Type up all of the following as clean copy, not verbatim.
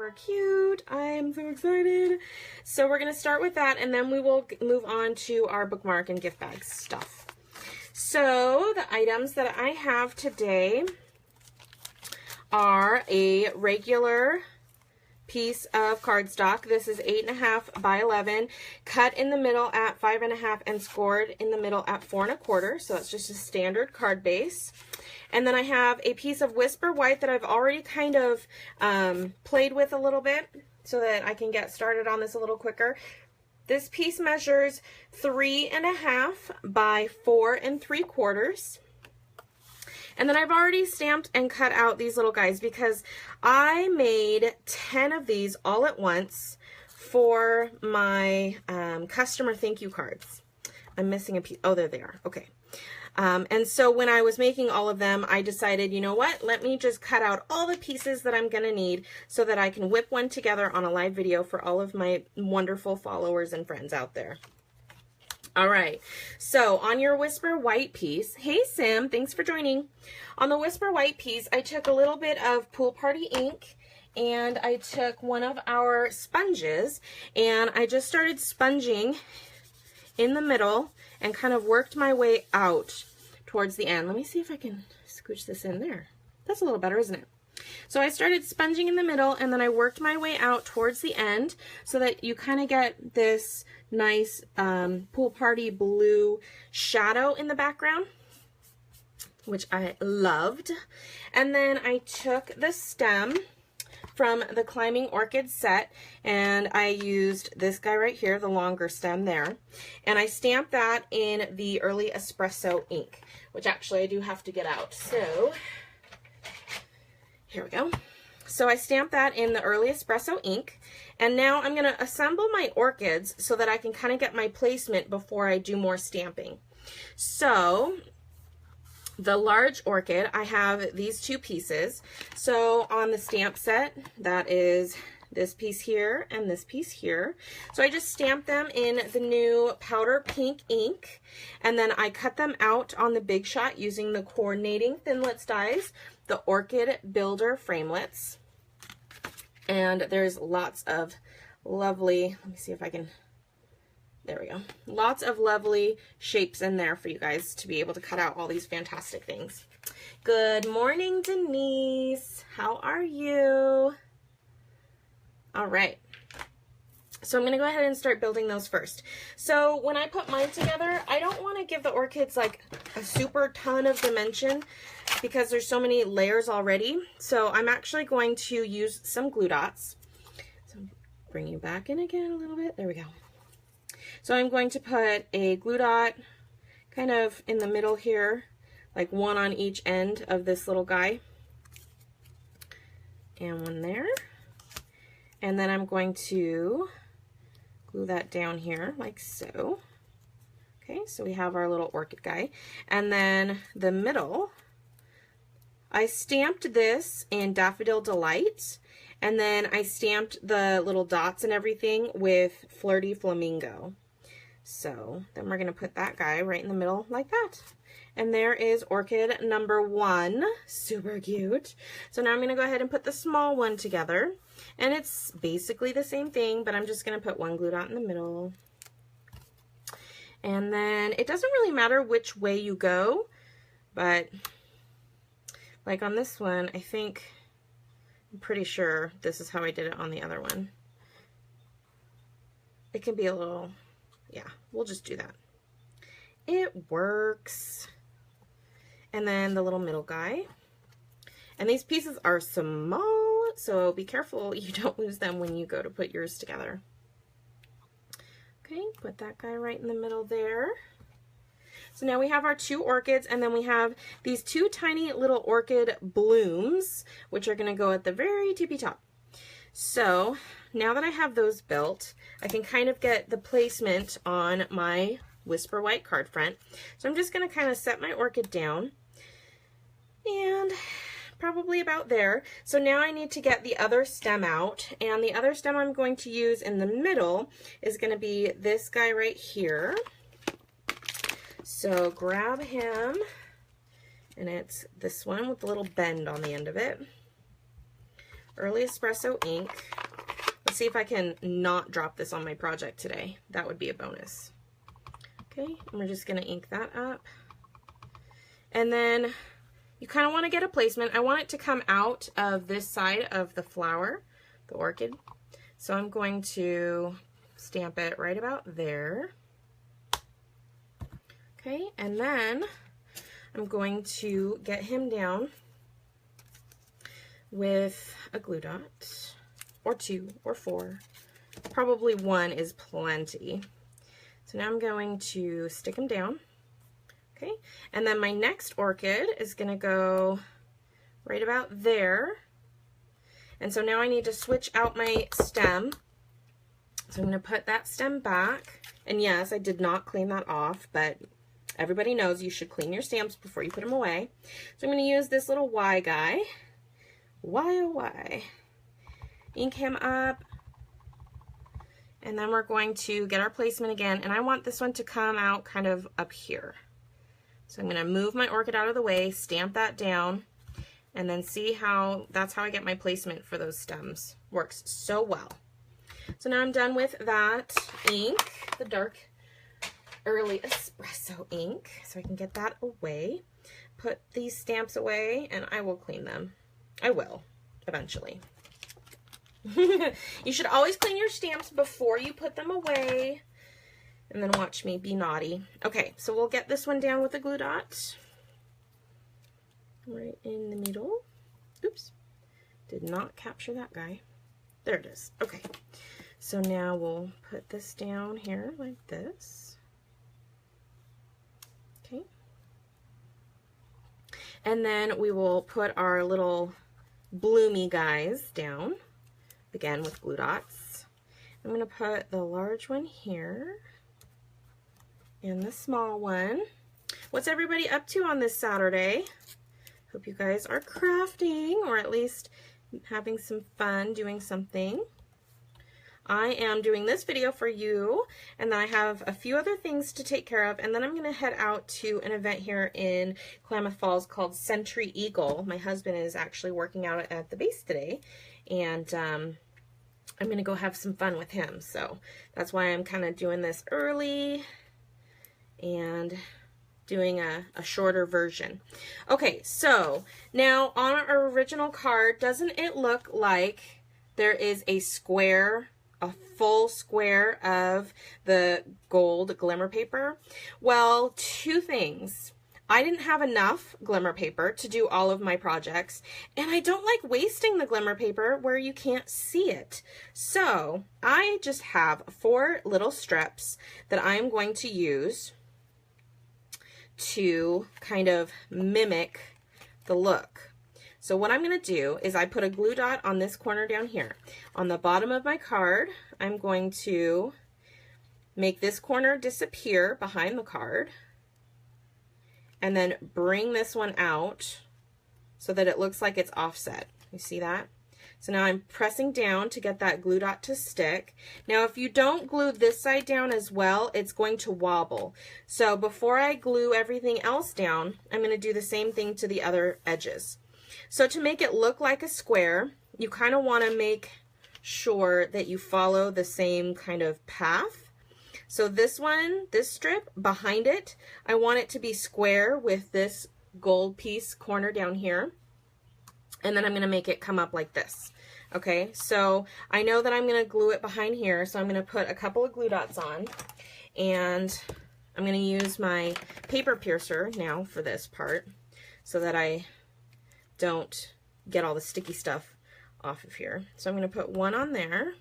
super cute. I'm so excited. So we're going to start with that, and then we will move on to our bookmark and gift bag stuff. So the items that I have today are a regular piece of cardstock. This is 8.5 by 11, cut in the middle at 5.5 and scored in the middle at 4 1/4. So that's just a standard card base. And then I have a piece of Whisper White that I've already kind of played with a little bit so that I can get started on this a little quicker. This piece measures 3.5 by 4 3/4. And then I've already stamped and cut out these little guys because I made 10 of these all at once for my customer thank you cards. I'm missing a piece. Oh, there they are. Okay. And so when I was making all of them, I decided, you know what, let me just cut out all the pieces that I'm going to need so that I can whip one together on a live video for all of my wonderful followers and friends out there. All right, so on your Whisper White piece, hey Sim, thanks for joining. On the Whisper White piece, I took a little bit of Pool Party ink and I took one of our sponges and I just started sponging in the middle and kind of worked my way out towards the end. Let me see if I can scooch this in there. That's a little better, isn't it? So I started sponging in the middle and then I worked my way out towards the end so that you kind of get this nice Pool Party blue shadow in the background, which I loved. And then I took the stem from the Climbing Orchid set and I used this guy right here, the longer stem there, and I stamped that in the Early Espresso ink, which actually I do have to get out. So here we go. So I stamped that in the Early Espresso ink, and now I'm going to assemble my orchids so that I can kind of get my placement before I do more stamping. So the large orchid, I have these two pieces. So on the stamp set, that is this piece here and this piece here. So I just stamped them in the new powder pink ink, and then I cut them out on the Big Shot using the coordinating Thinlits dies, the Orchid Builder framelits. And there's lots of lovely, let me see if I can, there we go. Lots of lovely shapes in there for you guys to be able to cut out all these fantastic things. Good morning, Denise. How are you? All right. So I'm going to go ahead and start building those first. So when I put mine together, I don't want to give the orchids like a super ton of dimension because there's so many layers already. So I'm actually going to use some glue dots. So bring you back in again a little bit. There we go. So I'm going to put a glue dot kind of in the middle here, like one on each end of this little guy. And one there. And then I'm going to glue that down here like so. Okay, so we have our little orchid guy. And then the middle, I stamped this in Daffodil Delight, and then I stamped the little dots and everything with Flirty Flamingo. So then we're going to put that guy right in the middle like that. And there is orchid number 1. Super cute. So now I'm going to go ahead and put the small one together. And it's basically the same thing, but I'm just going to put one glue dot in the middle. And then it doesn't really matter which way you go, but like on this one, I'm pretty sure this is how I did it on the other one. It can be a little, yeah, we'll just do that. It works. And then the little middle guy. And these pieces are small, so be careful you don't lose them when you go to put yours together. Okay, put that guy right in the middle there. So now we have our 2 orchids, and then we have these 2 tiny little orchid blooms, which are going to go at the very tippy top. So now that I have those built, I can kind of get the placement on my Whisper White card front. So I'm just going to kind of set my orchid down, and probably about there. So now I need to get the other stem out, and the other stem I'm going to use in the middle is going to be this guy right here. So grab him, and it's this one with the little bend on the end of it. Early Espresso ink. Let's see if I can not drop this on my project today. That would be a bonus. Okay, and we're just gonna ink that up. And then you kind of want to get a placement. I want it to come out of this side of the flower, the orchid. So I'm going to stamp it right about there. Okay, and then I'm going to get him down with a glue dot, or 2 or 4. Probably 1 is plenty. So now I'm going to stick him down. Okay, and then my next orchid is going to go right about there. And so now I need to switch out my stem. So I'm going to put that stem back. And yes, I did not clean that off, but everybody knows you should clean your stamps before you put them away. So I'm going to use this little Y guy. Y, oh, Y. Ink him up. And then we're going to get our placement again. And I want this one to come out kind of up here. So I'm going to move my orchid out of the way, stamp that down, and then see how, that's how I get my placement for those stems. Works so well. So now I'm done with that ink, the dark Early Espresso ink, so I can get that away. Put these stamps away, and I will clean them. I will, eventually. You should always clean your stamps before you put them away. And then watch me be naughty. Okay, so we'll get this one down with a glue dot. Right in the middle. Oops. Did not capture that guy. There it is. Okay. So now we'll put this down here like this. Okay. And then we will put our little bloomy guys down. Again with glue dots. I'm going to put the large one here. And the small one. What's everybody up to on this Saturday? Hope you guys are crafting, or at least having some fun doing something. I am doing this video for you, and then I have a few other things to take care of, and then I'm going to head out to an event here in Klamath Falls called Century Eagle. My husband is actually working out at the base today, and I'm going to go have some fun with him. So that's why I'm kind of doing this early and doing a shorter version. Okay, so now on our original card, doesn't it look like there is a square, a full square of the gold glimmer paper? Well, two things. I didn't have enough glimmer paper to do all of my projects, and I don't like wasting the glimmer paper where you can't see it. So I just have 4 little strips that I'm going to use to kind of mimic the look. So what I'm going to do is I put a glue dot on this corner down here. On the bottom of my card, I'm going to make this corner disappear behind the card and then bring this one out so that it looks like it's offset. You see that? So now I'm pressing down to get that glue dot to stick. Now if you don't glue this side down as well, it's going to wobble. So before I glue everything else down, I'm going to do the same thing to the other edges. So to make it look like a square, you kind of want to make sure that you follow the same kind of path. So this one, this strip behind it, I want it to be square with this gold piece corner down here. And then I'm going to make it come up like this. Okay, so I know that I'm going to glue it behind here, so I'm going to put a couple of glue dots on, and I'm going to use my paper piercer now for this part so that I don't get all the sticky stuff off of here. So I'm going to put one on there,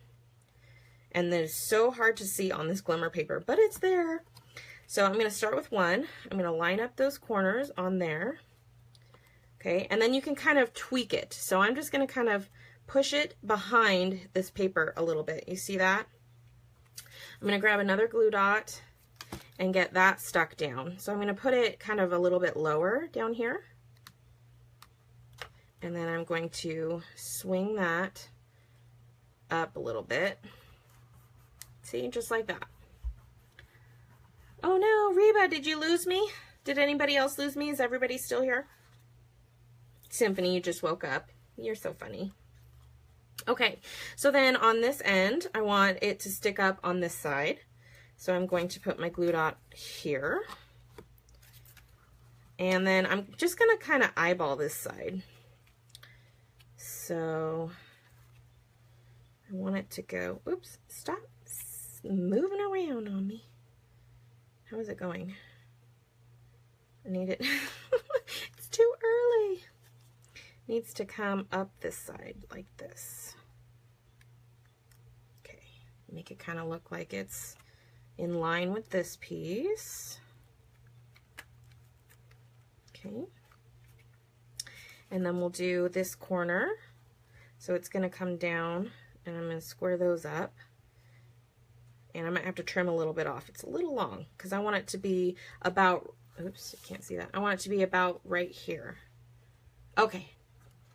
and then it's so hard to see on this glimmer paper, but it's there. So I'm going to start with one. I'm going to line up those corners on there. Okay, and then you can kind of tweak it. So I'm just going to kind of push it behind this paper a little bit. You see that? I'm going to grab another glue dot and get that stuck down. So I'm going to put it kind of a little bit lower down here. And then I'm going to swing that up a little bit. See, just like that. Oh no, Reba, did you lose me? Did anybody else lose me? Is everybody still here? Symphony, you just woke up. You're so funny. Okay, so then on this end, I want it to stick up on this side. So I'm going to put my glue dot here. And then I'm just going to kind of eyeball this side. So I want it to go, oops, stop moving around on me. How is it going? I need it, it's too early. Needs to come up this side like this. Okay, make it kind of look like it's in line with this piece. Okay, and then we'll do this corner. So it's going to come down, and I'm going to square those up. And I might have to trim a little bit off. It's a little long because I want it to be about, oops, you can't see that. I want it to be about right here. Okay,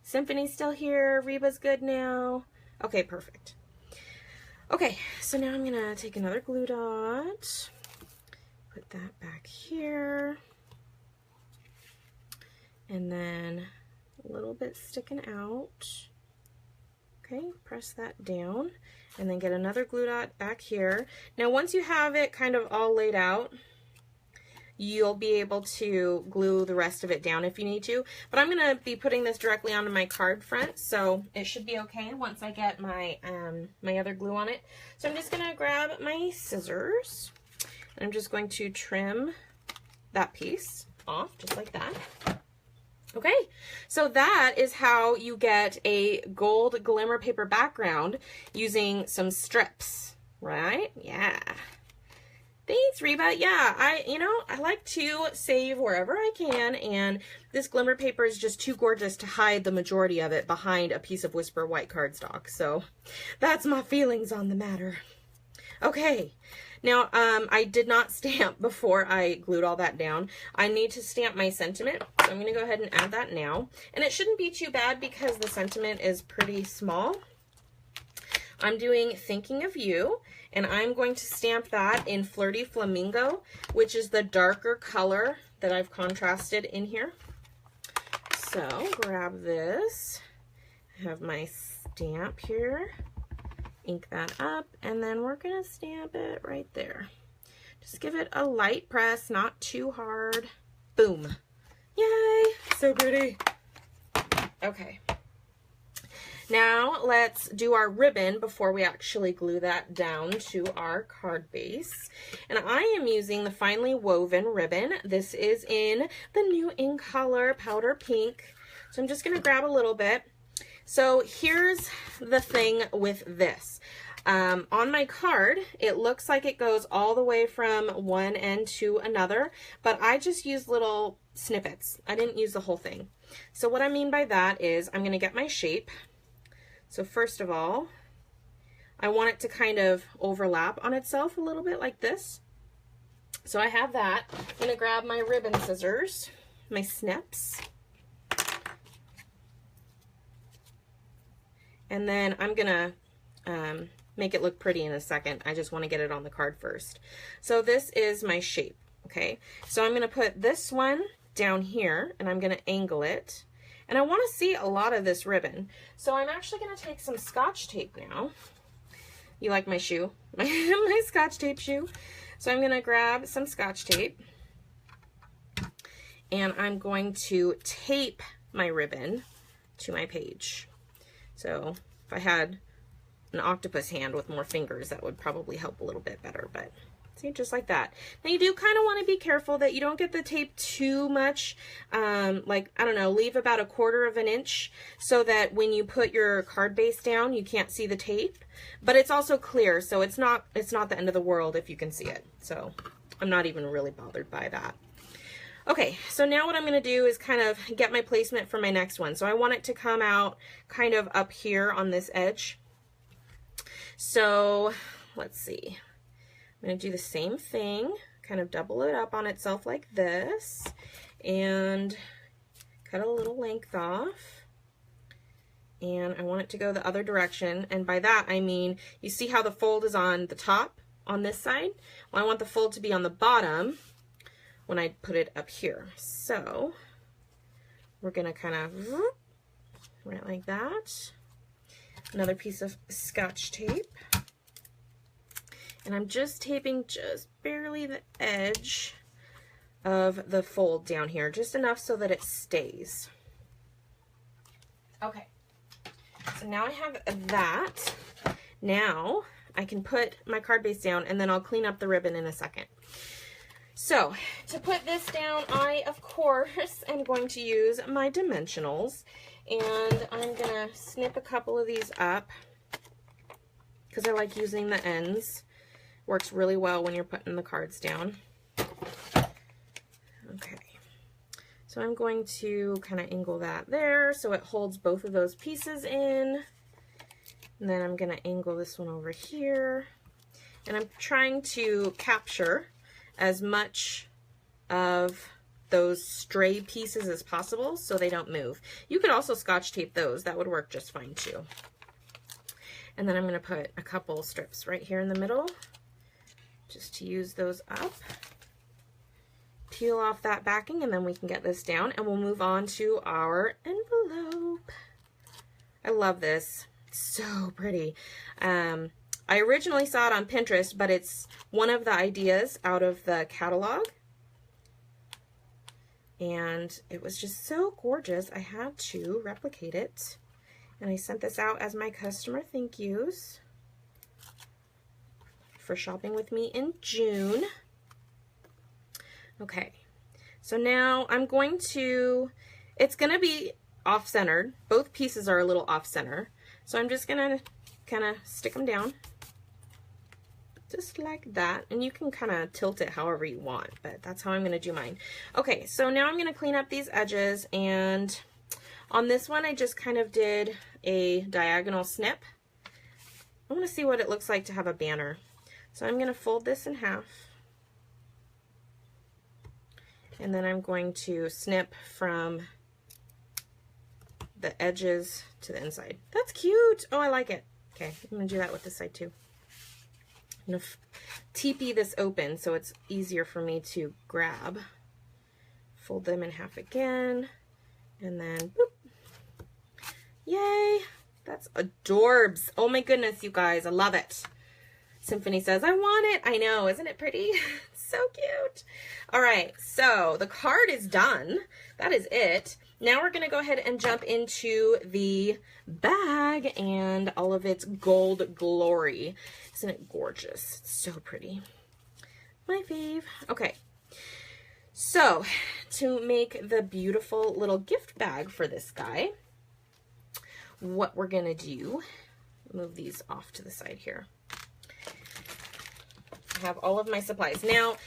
Symphony's still here. Reba's good now. Okay, perfect. Okay, so now I'm going to take another glue dot, put that back here, and then a little bit sticking out. Okay, press that down, and then get another glue dot back here. Now, once you have it kind of all laid out, you'll be able to glue the rest of it down if you need to. But I'm going to be putting this directly onto my card front, so it should be okay once I get my my other glue on it. So I'm just going to grab my scissors, and I'm just going to trim that piece off just like that. Okay, so that is how you get a gold glimmer paper background using some strips, right? Yeah. Thanks, Reba. Yeah, I like to save wherever I can, and this glimmer paper is just too gorgeous to hide the majority of it behind a piece of Whisper white cardstock. So that's my feelings on the matter. Okay, now I did not stamp before I glued all that down. I need to stamp my sentiment, so I'm going to go ahead and add that now. And it shouldn't be too bad because the sentiment is pretty small. I'm doing Thinking of You, and I'm going to stamp that in Flirty Flamingo, which is the darker color that I've contrasted in here. So grab this, I have my stamp here, ink that up, and then we're going to stamp it right there. Just give it a light press, not too hard. Boom. Yay, so pretty. Okay. Now let's do our ribbon before we actually glue that down to our card base. And I am using the Finely Woven ribbon. This is in the new in color Powder Pink. So I'm just going to grab a little bit. So here's the thing with this. On my card, it looks like it goes all the way from one end to another, but I just used little snippets. I didn't use the whole thing. So what I mean by that is I'm going to get my shape. So first of all, I want it to kind of overlap on itself a little bit like this. So I have that. I'm going to grab my ribbon scissors, my snips, and then I'm going to make it look pretty in a second. I just want to get it on the card first. So this is my shape, okay? So I'm going to put this one down here, and I'm going to angle it. And I want to see a lot of this ribbon. So I'm actually going to take some Scotch tape now. You like my shoe? My Scotch tape shoe. So I'm going to grab some Scotch tape. And I'm going to tape my ribbon to my page. So if I had an octopus hand with more fingers, that would probably help a little bit better. But see, just like that. Now you do kind of want to be careful that you don't get the tape too much, like, I don't know, leave about 1/4 of an inch so that when you put your card base down, you can't see the tape, but it's also clear, so it's not the end of the world if you can see it. So I'm not even really bothered by that. Okay, so now what I'm going to do is kind of get my placement for my next one. So I want it to come out kind of up here on this edge. So let's see. I'm going to do the same thing, kind of double it up on itself like this, and cut a little length off. And I want it to go the other direction, and by that I mean, you see how the fold is on the top on this side? Well, I want the fold to be on the bottom when I put it up here. So we're going to kind of right like that. another piece of Scotch tape. And I'm just taping just barely the edge of the fold down here, just enough so that it stays. Okay, so now I have that. Now I can put my card base down and then I'll clean up the ribbon in a second. So to put this down, I of course am going to use my dimensionals, and I'm gonna snip a couple of these up because I like using the ends. Works really well when you're putting the cards down. Okay, so I'm going to kind of angle that there so it holds both of those pieces in. And then I'm going to angle this one over here. And I'm trying to capture as much of those stray pieces as possible so they don't move. You could also Scotch tape those. That would work just fine too. And then I'm going to put a couple strips right here in the middle just to use those up. Peel off that backing and then we can get this down and we'll move on to our envelope. I love this. It's so pretty. I originally saw it on Pinterest, but it's one of the ideas out of the catalog. And it was just so gorgeous, I had to replicate it. And I sent this out as my customer thank yous for shopping with me in June. Okay, so now I'm going to, it's going to be off-centered. Both pieces are a little off-center. So I'm just going to kind of stick them down. Just like that, and you can kind of tilt it however you want, but that's how I'm going to do mine. Okay, so now I'm going to clean up these edges, and on this one I just kind of did a diagonal snip. I want to see what it looks like to have a banner. So I'm going to fold this in half, and then I'm going to snip from the edges to the inside. That's cute. Oh, I like it. Okay, I'm going to do that with this side too. I'm going to teepee this open so it's easier for me to grab. Fold them in half again, and then boop. Yay! That's adorbs. Oh my goodness, you guys, I love it. Symphony says, I want it. I know, isn't it pretty? So cute. All right, so the card is done. That is it. Now we're going to go ahead and jump into the bag and all of its gold glory. Isn't it gorgeous? It's so pretty. My fave. Okay, so to make the beautiful little gift bag for this guy, what we're going to do, move these off to the side here. I have all of my supplies. Now,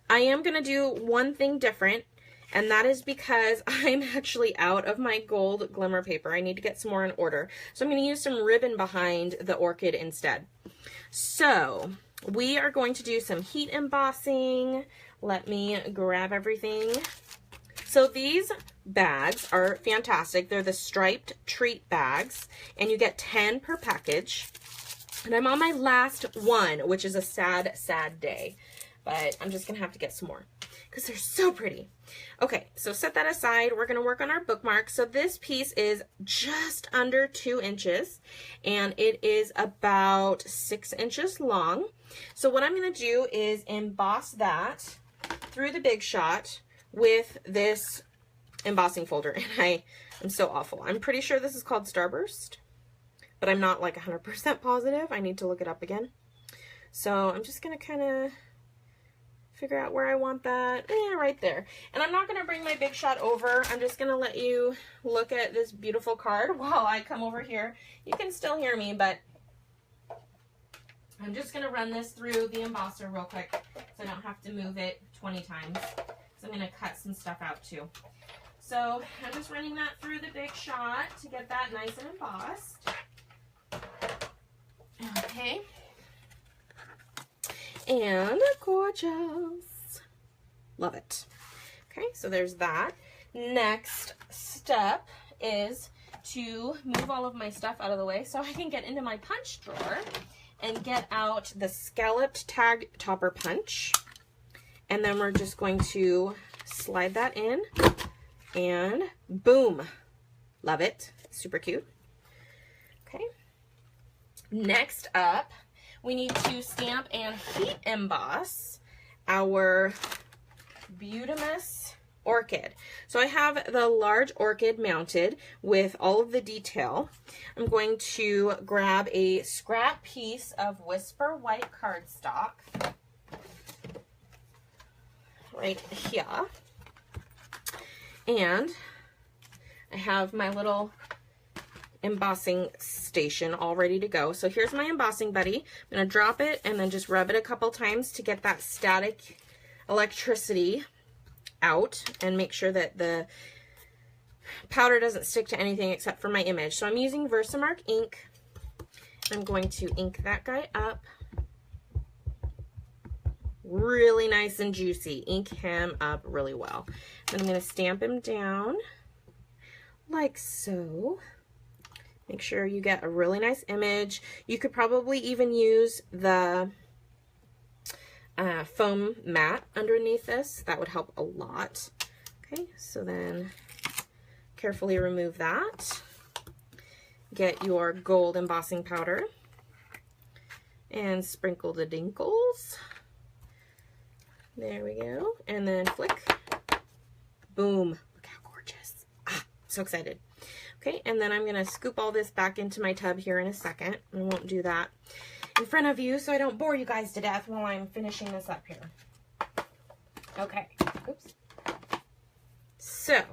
I am going to do one thing different, and that is because I'm actually out of my gold glimmer paper. I need to get some more in order. So I'm going to use some ribbon behind the orchid instead. So we are going to do some heat embossing. Let me grab everything. So these bags are fantastic. They're the striped treat bags, and you get 10 per package. And I'm on my last one, which is a sad, sad day. But I'm just going to have to get some more because they're so pretty. Okay, so set that aside. We're going to work on our bookmark. So this piece is just under 2 inches, and it is about 6 inches long. So what I'm going to do is emboss that through the Big Shot with this embossing folder. And I am so awful. I'm pretty sure this is called Starburst, but I'm not like 100% positive. I need to look it up again. So I'm just going to kind of figure out where I want that. Right there. And I'm not going to bring my Big Shot over. I'm just going to let you look at this beautiful card while I come over here. You can still hear me, but I'm just going to run this through the embosser real quick so I don't have to move it 20 times. So I'm going to cut some stuff out too. So I'm just running that through the Big Shot to get that nice and embossed. Okay. And gorgeous. Love it. Okay, so there's that. Next step is to move all of my stuff out of the way so I can get into my punch drawer and get out the scalloped tag topper punch. And then we're just going to slide that in and boom. Love it. Super cute. Okay, Next up, we need to stamp and heat emboss our Beautimus Orchid. So I have the large orchid mounted with all of the detail. I'm going to grab a scrap piece of Whisper white cardstock right here. And I have my little embossing station all ready to go. So here's my embossing buddy. I'm going to drop it and then just rub it a couple times to get that static electricity out and make sure that the powder doesn't stick to anything except for my image. So I'm using Versamark ink. I'm going to ink that guy up. Really nice and juicy. Ink him up really well. Then I'm going to stamp him down like so. Make sure you get a really nice image. You could probably even use the foam mat underneath this. That would help a lot. Okay, so then carefully remove that. Get your gold embossing powder and sprinkle the dinkles. There we go. And then flick. Boom. Look how gorgeous. Ah, so excited. Okay, and then I'm going to scoop all this back into my tub here in a second. I won't do that in front of you so I don't bore you guys to death while I'm finishing this up here. Okay, oops. So,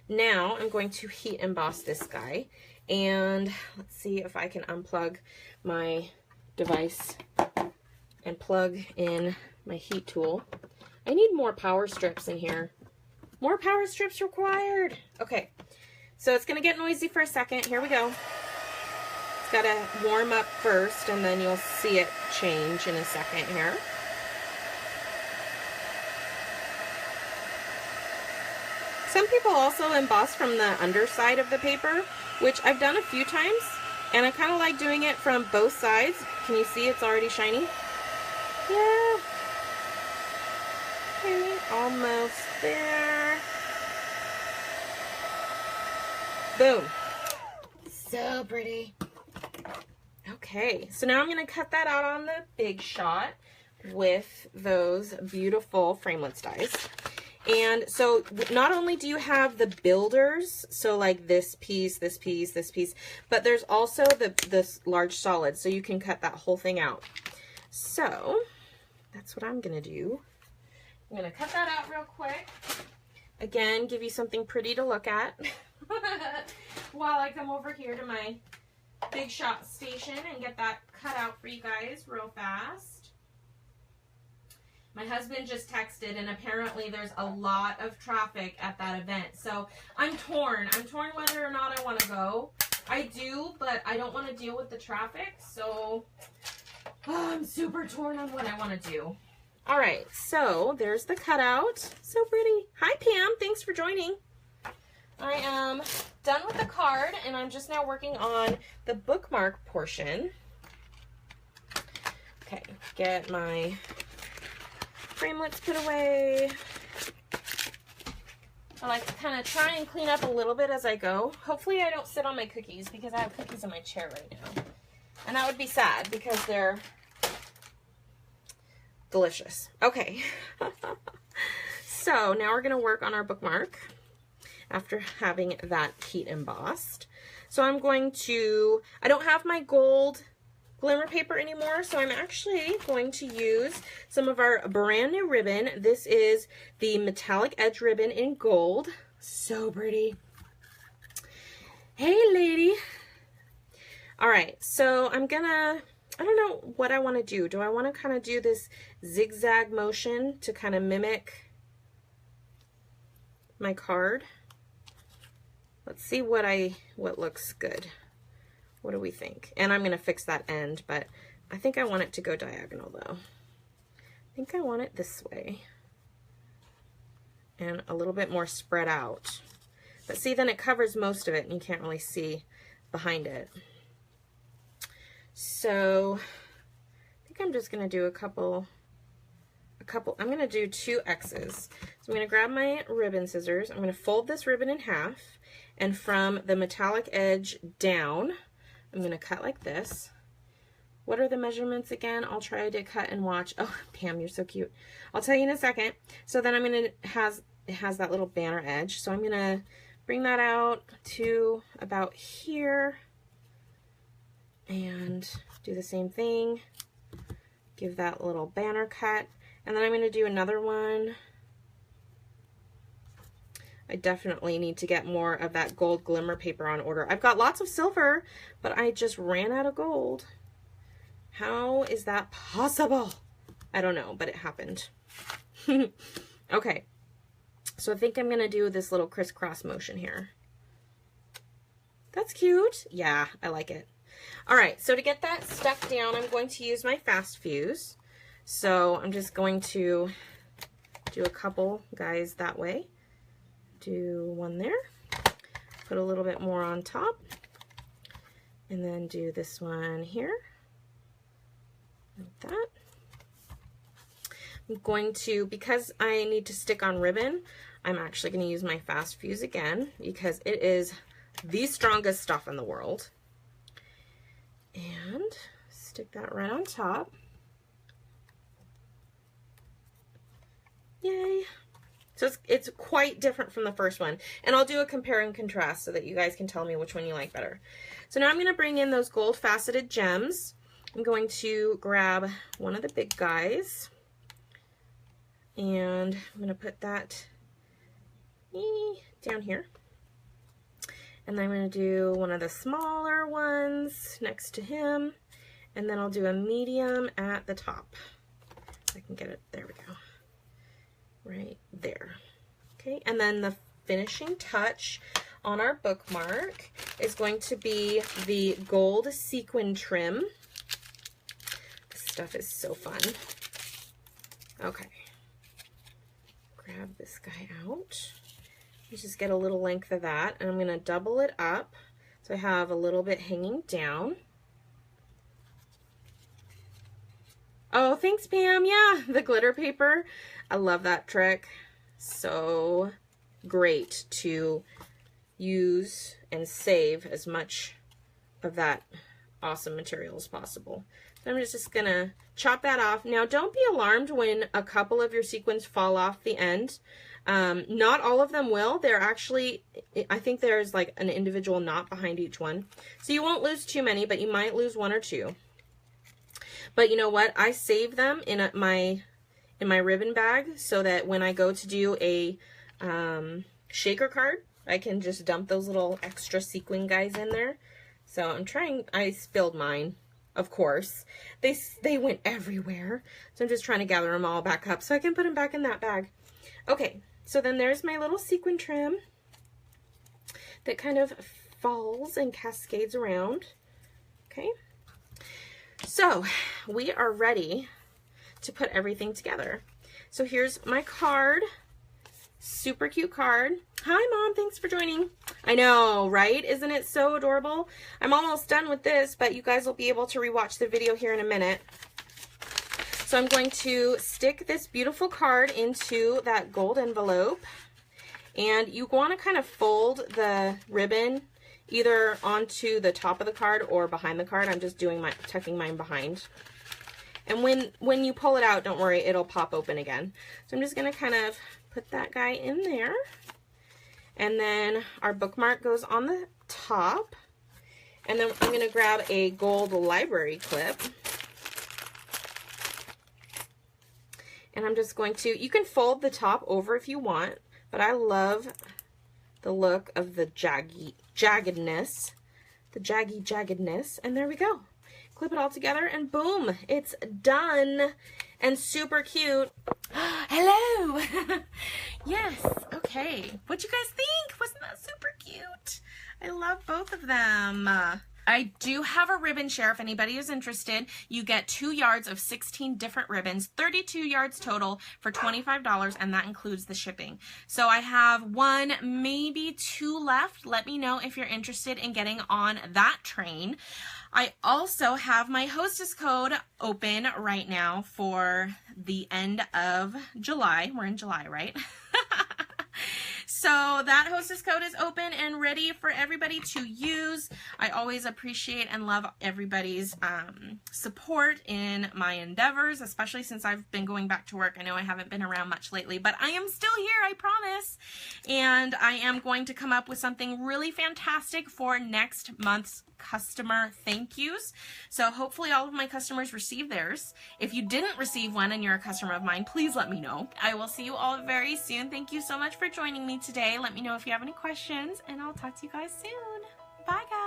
now I'm going to heat emboss this guy. And let's see if I can unplug my device and plug in my heat tool. I need more power strips in here. More power strips required. Okay. So it's going to get noisy for a second. Here we go. It's got to warm up first, and then you'll see it change in a second here. Some people also emboss from the underside of the paper, which I've done a few times, and I kind of like doing it from both sides. Can you see it's already shiny? Yeah. Okay, almost there. Boom. So pretty. Okay, so now I'm going to cut that out on the Big Shot with those beautiful framelits dies. And so not only do you have the builders, so like this piece, this piece, this piece, but there's also this large solid, so you can cut that whole thing out. So that's what I'm going to do. I'm going to cut that out real quick. Again, give you something pretty to look at. While I come over here to my Big Shot station and get that cut out for you guys real fast. My husband just texted, and apparently there's a lot of traffic at that event. So I'm torn. I'm torn whether or not I want to go. I do, but I don't want to deal with the traffic. So I'm super torn on what I want to do. All right, so there's the cutout. So pretty. Hi, Pam. Thanks for joining. I am done with the card, and I'm just now working on the bookmark portion. Okay, get my framelits put away. I like to kind of try and clean up a little bit as I go. Hopefully I don't sit on my cookies because I have cookies in my chair right now. And that would be sad because they're delicious. Okay. So now we're going to work on our bookmark after having that heat embossed. So I'm going to, I don't have my gold glimmer paper anymore, so I'm actually going to use some of our brand new ribbon. This is the metallic edge ribbon in gold. So pretty. Hey, lady. All right, so I'm gonna, I don't know what I want to do. Do I want to kind of do this zigzag motion to kind of mimic my card? Let's see what looks good. What do we think? And I'm going to fix that end, but I think I want it to go diagonal though. I think I want it this way. And a little bit more spread out. But see, then it covers most of it and you can't really see behind it. So I think I'm just going to do a couple, I'm going to do 2 X's. So I'm going to grab my ribbon scissors. I'm going to fold this ribbon in half, and from the metallic edge down, I'm going to cut like this. What are the measurements again? I'll try to cut and watch. Oh, Pam, you're so cute. I'll tell you in a second. So then I'm going to, it has that little banner edge. So I'm going to bring that out to about here and do the same thing. Give that little banner cut. And then I'm going to do another one. I definitely need to get more of that gold glimmer paper on order. I've got lots of silver, but I just ran out of gold. How is that possible? I don't know, but it happened. Okay, so I think I'm going to do this little crisscross motion here. That's cute. Yeah, I like it. All right, so to get that stuck down, I'm going to use my fast fuse. So I'm just going to do a couple guys that way. Do one there, put a little bit more on top, and then do this one here, like that. I'm going to, because I need to stick on ribbon, I'm actually going to use my fast fuse again, because it is the strongest stuff in the world. And stick that right on top. Yay. So it's quite different from the first one. And I'll do a compare and contrast so that you guys can tell me which one you like better. So now I'm going to bring in those gold faceted gems. I'm going to grab one of the big guys. And I'm going to put that down here. And then I'm going to do one of the smaller ones next to him. And then I'll do a medium at the top. If I can get it. There we go. Right there. Okay, and then the finishing touch on our bookmark is going to be the gold sequin trim. This stuff is so fun. Okay, grab this guy out. You just get a little length of that, and I'm going to double it up so I have a little bit hanging down. Oh, thanks, Pam. Yeah, the glitter paper. I love that trick. So great to use and save as much of that awesome material as possible. So I'm just going to chop that off. Now, don't be alarmed when a couple of your sequins fall off the end. Not all of them will. They're actually, I think there's like an individual knot behind each one. So you won't lose too many, but you might lose one or two. But you know what? I save them in my ribbon bag so that when I go to do a shaker card, I can just dump those little extra sequin guys in there. So I'm trying, I spilled mine, of course. They went everywhere. So I'm just trying to gather them all back up so I can put them back in that bag. Okay, so then there's my little sequin trim that kind of falls and cascades around. Okay. So we are ready to put everything together. So here's my card. Super cute card. Hi, Mom. Thanks for joining. I know, right? Isn't it so adorable? I'm almost done with this, but you guys will be able to rewatch the video here in a minute. So I'm going to stick this beautiful card into that gold envelope. And you want to kind of fold the ribbon either onto the top of the card or behind the card. I'm just doing tucking mine behind. And when you pull it out, don't worry, it'll pop open again. So I'm just going to kind of put that guy in there. And then our bookmark goes on the top. And then I'm going to grab a gold library clip. And I'm just going to, you can fold the top over if you want, but I love the look of the jaggedness. And there we go. Clip it all together and boom, it's done and super cute. Hello. Yes, okay. What'd you guys think? Wasn't that super cute? I love both of them. I do have a ribbon share if anybody is interested. You get 2 yards of 16 different ribbons, 32 yards total for $25, and that includes the shipping. So I have 1, maybe 2 left. Let me know if you're interested in getting on that train. I also have my hostess code open right now for the end of July. We're in July, right? So that hostess code is open and ready for everybody to use. I always appreciate and love everybody's support in my endeavors, especially since I've been going back to work. I know I haven't been around much lately, but I am still here, I promise. And I am going to come up with something really fantastic for next month's customer thank yous. So hopefully all of my customers receive theirs. If you didn't receive one and you're a customer of mine, please let me know. I will see you all very soon. Thank you so much for joining me today. Let me know if you have any questions, and I'll talk to you guys soon. Bye, guys.